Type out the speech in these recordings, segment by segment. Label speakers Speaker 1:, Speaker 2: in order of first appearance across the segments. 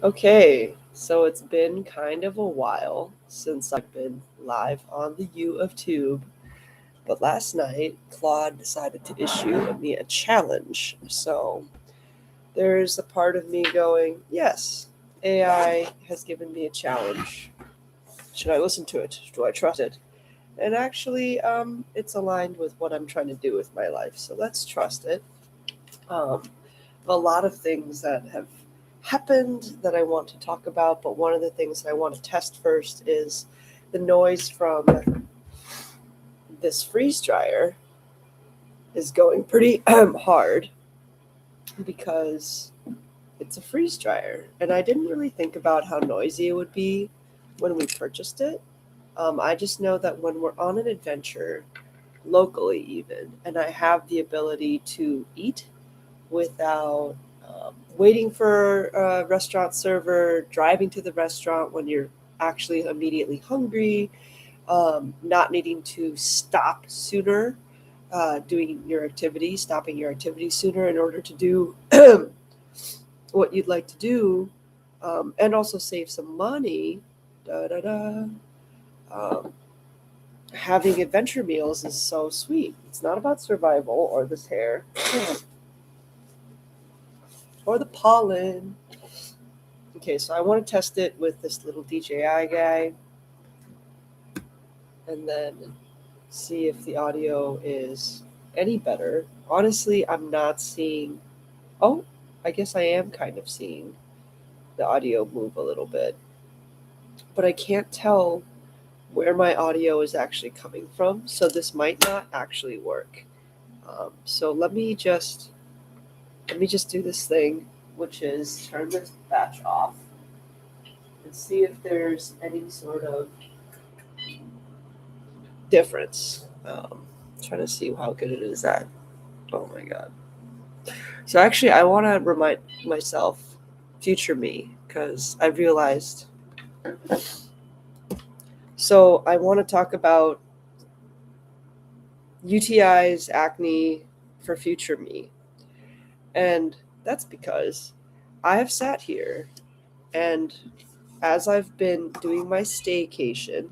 Speaker 1: Okay, so it's been kind of a while since I've been live on the U of Tube, but last night Claude decided to issue me a challenge. So there's a part of me going, yes, AI has given me a challenge. Should I listen to it? Do I trust it? And actually, it's aligned with what I'm trying to do with my life. So let's trust it. Um, a lot of things that have happened that I want to talk about, but one of the things that I want to test first is the noise from this freeze dryer is going pretty hard because it's a freeze dryer. And I didn't really think about how noisy it would be when we purchased it. I just know that when we're on an adventure, locally even, and I have the ability to eat without waiting for a restaurant server, driving to the restaurant when you're actually immediately hungry, not needing to stop sooner, doing your activity, stopping your activity sooner in order to do what you'd like to do, and also save some money. Da da da. Um, Having adventure meals is so sweet. It's not about survival or this hair or the pollen. Okay, so I want to test it with this little DJI guy and then see if the audio is any better. Honestly, I'm not seeing. Oh, I guess I am kind of seeing the audio move a little bit, but I can't tell where my audio is actually coming from, so this might not actually work. So let me just do this thing, which is turn this batch off and see if there's any sort of difference. Trying to see how good it is at. Oh my god. So actually, I want to remind myself, future me, because I realized. So I want to talk about UTIs, acne for future me, and that's because I have sat here and as I've been doing my staycation,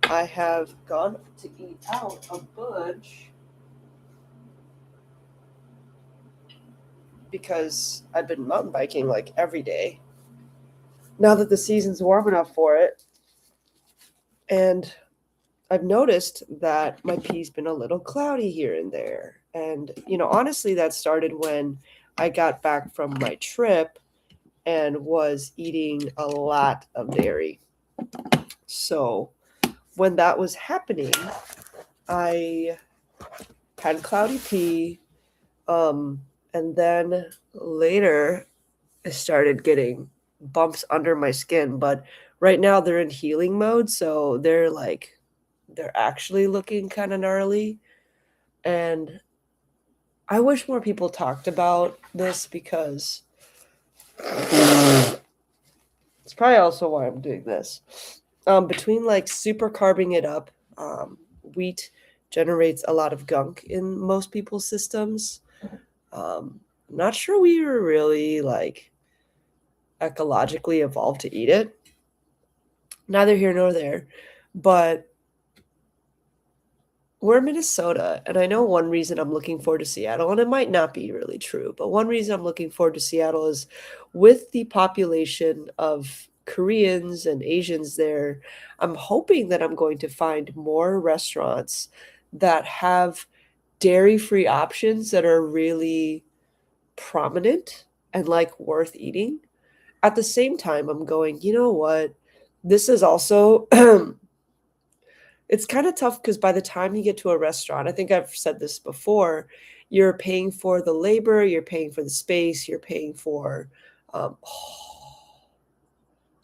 Speaker 1: I have gone to eat out a bunch because I've been mountain biking like every day. Now that the season's warm enough for it, and I've noticed that my pee's been a little cloudy here and there. And, honestly, that started when I got back from my trip and was eating a lot of dairy. So, when that was happening, I had cloudy pee. Um, and then later, I started getting bumps under my skin. But right now, they're in healing mode. So, they're actually looking kind of gnarly. And I wish more people talked about this because it's probably also why I'm doing this. Between like super carbing it up, wheat generates a lot of gunk in most people's systems. I'm not sure we were really like ecologically evolved to eat it. Neither here nor there. But we're in Minnesota, and I know one reason I'm looking forward to Seattle, and it might not be really true, but one reason I'm looking forward to Seattle is with the population of Koreans and Asians there, I'm hoping that I'm going to find more restaurants that have dairy free options that are really prominent and like worth eating. At the same time, I'm going, you know what? This is also it's kind of tough because by the time you get to a restaurant, I think I've said this before, you're paying for the labor, you're paying for the space, you're paying for, oh,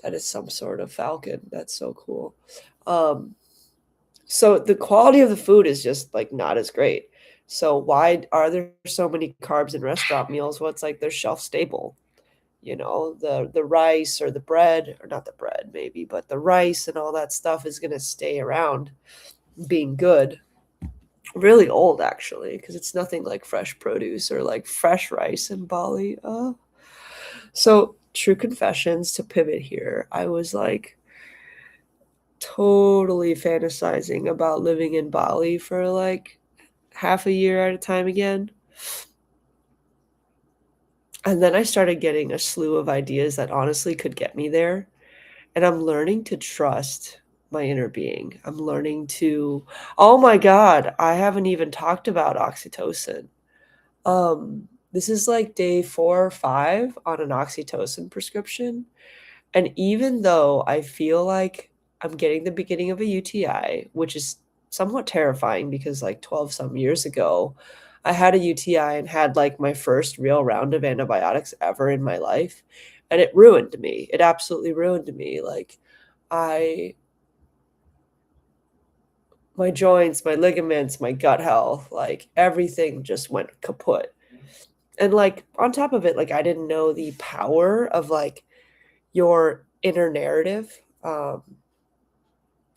Speaker 1: that is some sort of falcon. That's so cool. Um, so the quality of the food is just like not as great. So why are there so many carbs in restaurant meals? Well, it's like they're shelf stable. The rice or the bread, or not the bread maybe, but the rice and all that stuff is going to stay around being good really old actually because it's nothing like fresh produce or like fresh rice in Bali. So true confessions to pivot here. I was like totally fantasizing about living in Bali for like half a year at a time again. And then I started getting a slew of ideas that honestly could get me there. And I'm learning to trust my inner being. I'm learning to, oh my God, I haven't even talked about oxytocin. This is like day 4 or 5 on an oxytocin prescription. And even though I feel like I'm getting the beginning of a UTI, which is somewhat terrifying because like 12 some years ago, I had a UTI and had like my first real round of antibiotics ever in my life. And it ruined me. It absolutely ruined me. Like, I, my joints, my ligaments, my gut health, like everything just went kaput. And like on top of it, like I didn't know the power of like your inner narrative. I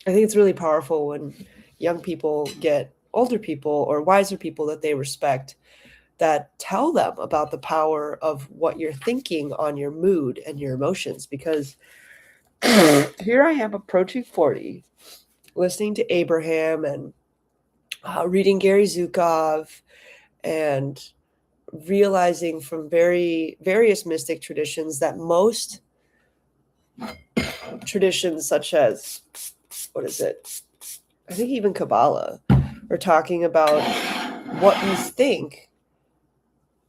Speaker 1: think it's really powerful when young people get older people or wiser people that they respect that tell them about the power of what you're thinking on your mood and your emotions. Because here I am approaching 40, listening to Abraham and reading Gary Zukov and realizing from various mystic traditions that most traditions, such as, what is it? I think even Kabbalah, are talking about what you think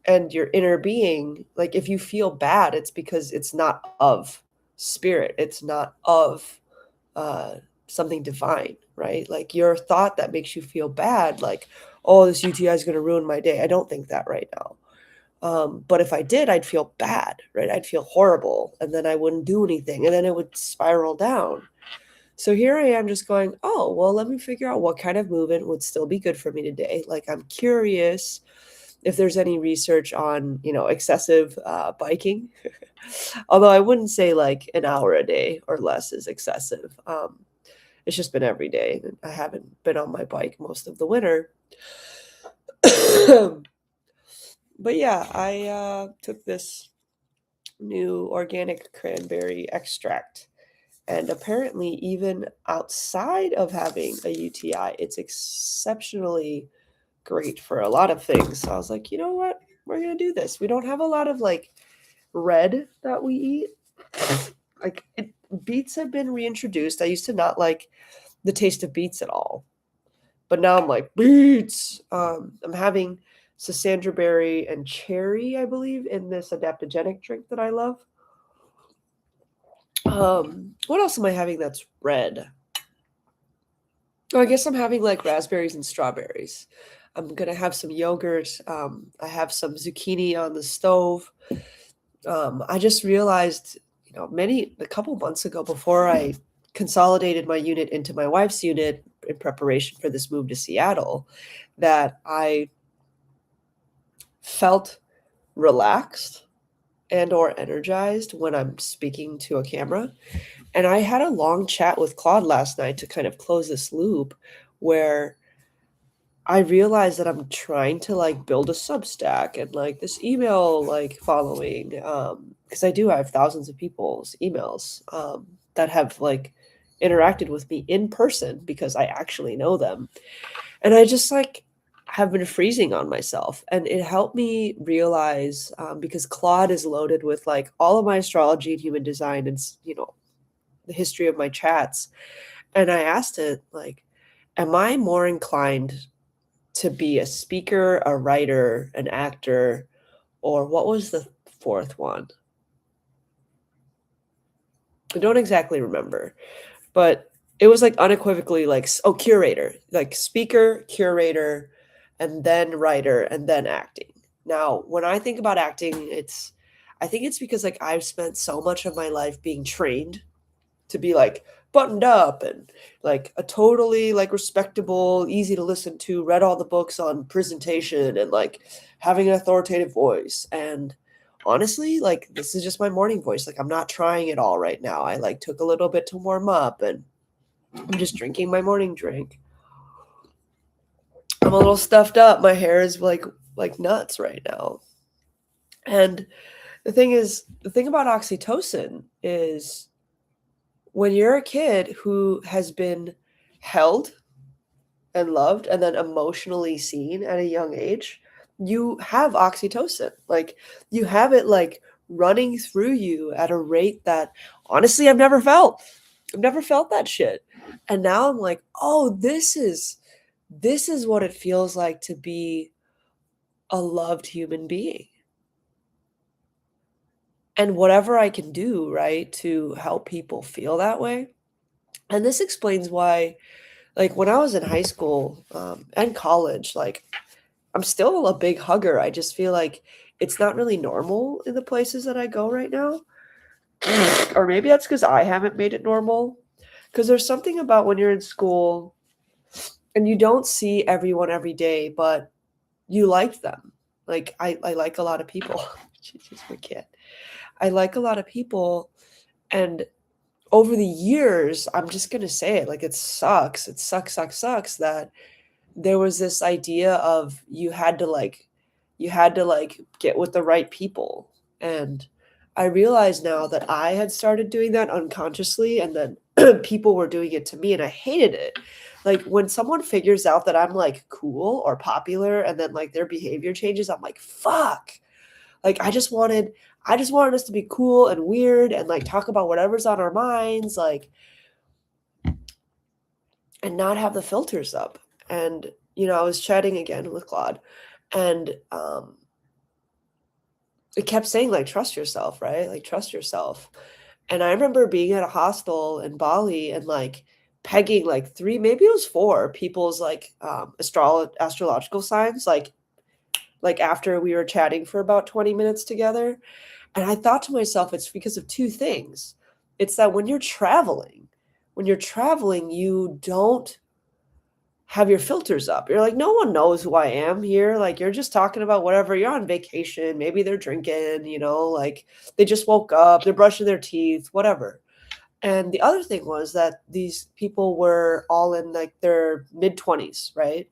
Speaker 1: and your inner being. Like if you feel bad, it's because it's not of spirit, it's not of uh, something divine, right? Like your thought that makes you feel bad, like, oh, this UTI is going to ruin my day. I don't think that right now. But if I did, I'd feel bad, right? I'd feel horrible, and then I wouldn't do anything, and then it would spiral down. So here I am just going, oh, well, let me figure out what kind of movement would still be good for me today. Like, I'm curious if there's any research on, excessive biking. Although I wouldn't say like an hour a day or less is excessive. It's just been every day. I haven't been on my bike most of the winter. But yeah, I took this new organic cranberry extract. And apparently, even outside of having a UTI, it's exceptionally great for a lot of things. So I was like, you know what? We're going to do this. We don't have a lot of like red that we eat. Beets have been reintroduced. I used to not like the taste of beets at all. But now I'm like, beets. I'm having Sasandra berry and cherry, I believe, in this adaptogenic drink that I love. What else am I having that's red? Oh, I guess I'm having like raspberries and strawberries. I'm gonna have some yogurt. I have some zucchini on the stove. I just realized, a couple months ago, before I consolidated my unit into my wife's unit in preparation for this move to Seattle, that I felt relaxed and or energized when I'm speaking to a camera. And I had a long chat with Claude last night to kind of close this loop where I realized that I'm trying to like build a Substack and like this email like following because I do have thousands of people's emails that have like interacted with me in person because I actually know them. And I just like have been freezing on myself. And it helped me realize because Claude is loaded with like all of my astrology and human design and, the history of my chats. And I asked it, like, am I more inclined to be a speaker, a writer, an actor, or what was the fourth one? I don't exactly remember, but it was like unequivocally like, oh, curator, like speaker, curator, and then writer, and then acting. Now, when I think about acting, I think it's because like I've spent so much of my life being trained to be like buttoned up and like a totally like respectable, easy to listen to, read all the books on presentation and like having an authoritative voice. And honestly, like this is just my morning voice. Like I'm not trying it all right now. I like took a little bit to warm up and I'm just drinking my morning drink. I'm a little stuffed up. My hair is like nuts right now. And the thing about oxytocin is when you're a kid who has been held and loved and then emotionally seen at a young age, you have oxytocin. Like you have it like running through you at a rate that honestly I've never felt. I've never felt that shit. And now I'm like, "Oh, this is what it feels like to be a loved human being." And whatever I can do, right, to help people feel that way. And this explains why, like, when I was in high school and college, like, I'm still a big hugger. I just feel like it's not really normal in the places that I go right now. Or maybe that's because I haven't made it normal. Because there's something about when you're in school and you don't see everyone every day, but you like them. Like, I like a lot of people. Jesus, my kid. I like a lot of people. And over the years, I'm just gonna say it, like, it sucks. It sucks that there was this idea of you had to, like, get with the right people, and I realize now that I had started doing that unconsciously, and then people were doing it to me, and I hated it. Like, when someone figures out that I'm, like, cool or popular, and then, like, their behavior changes, I'm like, "Fuck." Like, I just wanted us to be cool and weird and, like, talk about whatever's on our minds, like, and not have the filters up. And, I was chatting again with Claude, and, it kept saying, like, "Trust yourself," right? Like, "Trust yourself." And I remember being at a hostel in Bali and, like, pegging, like, 3, maybe it was 4 people's, like, astrological signs, like, after we were chatting for about 20 minutes together. And I thought to myself, it's because of 2 things. It's that when you're traveling, you don't have your filters up. You're like, "No one knows who I am here." Like, you're just talking about whatever. You're on vacation, maybe they're drinking, like, they just woke up, they're brushing their teeth, whatever. And the other thing was that these people were all in, like, their mid-20s, right?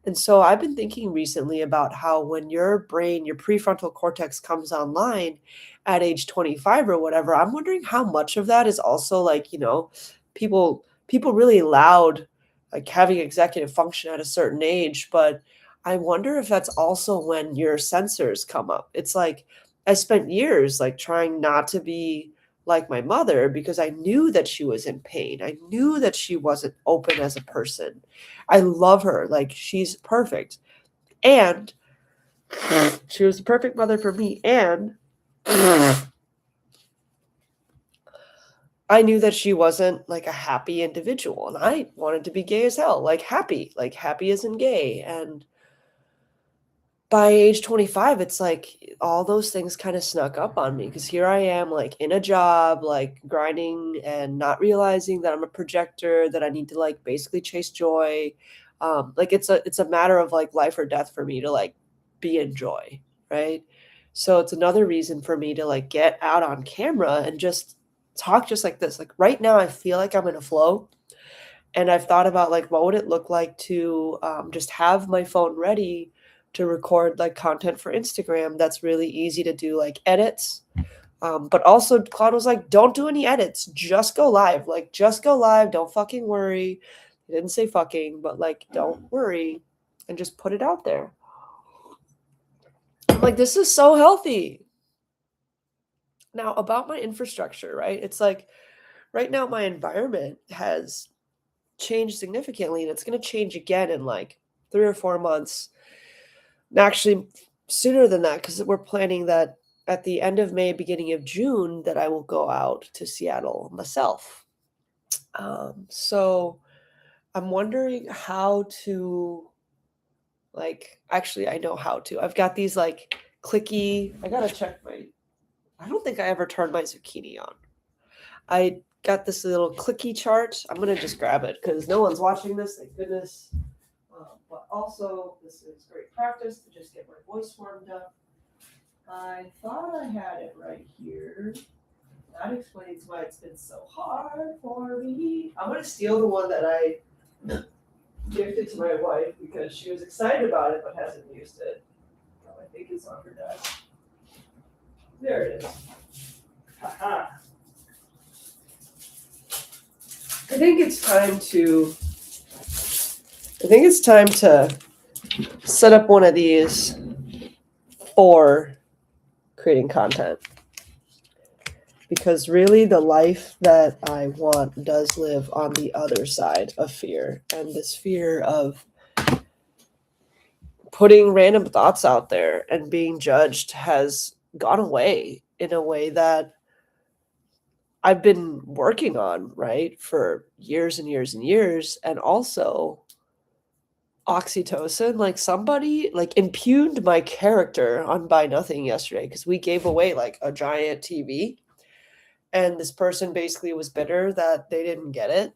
Speaker 1: And so I've been thinking recently about how when your brain, your prefrontal cortex comes online at age 25 or whatever, I'm wondering how much of that is also like, people really loud, like having executive function at a certain age. But I wonder if that's also when your sensors come up. It's like I spent years like trying not to be like my mother because I knew that she was in pain. I knew that she wasn't open as a person. I love her. Like, she's perfect. And she was the perfect mother for me. And I knew that she wasn't like a happy individual. And I wanted to be gay as hell, like happy as in gay. And by age 25, it's like all those things kind of snuck up on me because here I am, like in a job, like grinding and not realizing that I'm a projector, that I need to like basically chase joy. Like it's a matter of like life or death for me to like be in joy, right? So it's another reason for me to like get out on camera and just talk just like this. Like right now, I feel like I'm in a flow, and I've thought about like what would it look like to just have my phone ready to record like content for Instagram that's really easy to do like edits. But also Claude was like, don't do any edits, just go live. Like just go live, don't fucking worry. He didn't say fucking, but like don't worry and just put it out there. I'm like, this is so healthy. Now about my infrastructure, right? It's like right now my environment has changed significantly and it's going to change again in like 3 or 4 months. Actually, sooner than that, because we're planning that at the end of May, beginning of June, that I will go out to Seattle myself. So I'm wondering how to, like, actually, I know how to. I've got these like clicky. I gotta check my. I don't think I ever turned my zucchini on. I got this little clicky chart. I'm gonna just grab it because no one's watching this. Thank goodness. But also, this is great practice to just get my voice warmed up. I thought I had it right here. That explains why it's been so hard for me. I'm going to steal the one that I gifted to my wife because she was excited about it but hasn't used it. I think it's on her desk. There it is. Haha. I think it's time to set up one of these for creating content. Because really, the life that I want does live on the other side of fear. And this fear of putting random thoughts out there and being judged has gone away in a way that I've been working on, right, for years and years and years. And also, oxytocin, like somebody like impugned my character on Buy Nothing yesterday because we gave away like a giant TV. And this person basically was bitter that they didn't get it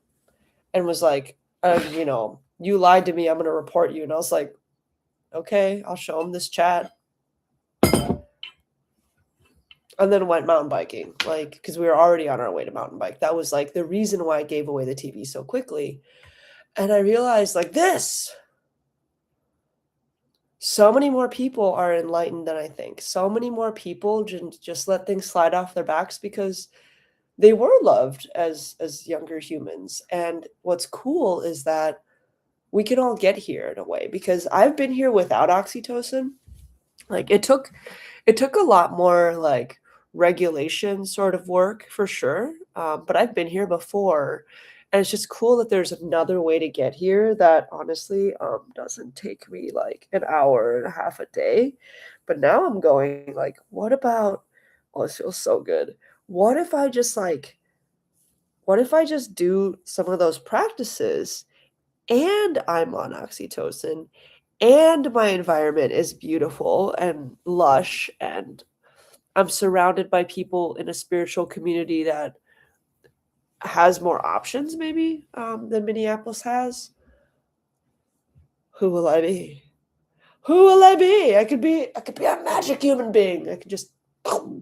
Speaker 1: and was like, you lied to me. I'm going to report you. And I was like, okay, I'll show him this chat. And then went mountain biking, like, because we were already on our way to mountain bike. That was like the reason why I gave away the TV so quickly. And I realized like so many more people are enlightened than I think. So many more people just let things slide off their backs because they were loved as younger humans. And what's cool is that we can all get here in a way because I've been here without oxytocin. Like it took a lot more like regulation sort of work for sure. But I've been here before, and it's just cool that there's another way to get here that honestly doesn't take me like an hour and a half a day. But now I'm going like, what about? Oh, it feels so good. What if I just do some of those practices and I'm on oxytocin and my environment is beautiful and lush and I'm surrounded by people in a spiritual community that has more options maybe than Minneapolis has. Who will I be? Who will I be? I could be a magic human being. I could just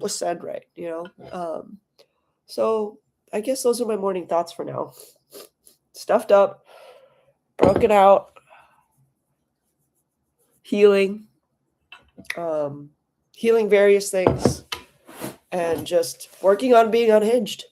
Speaker 1: ascend right, So I guess those are my morning thoughts for now. Stuffed up, broken out, healing, healing various things, and just working on being unhinged.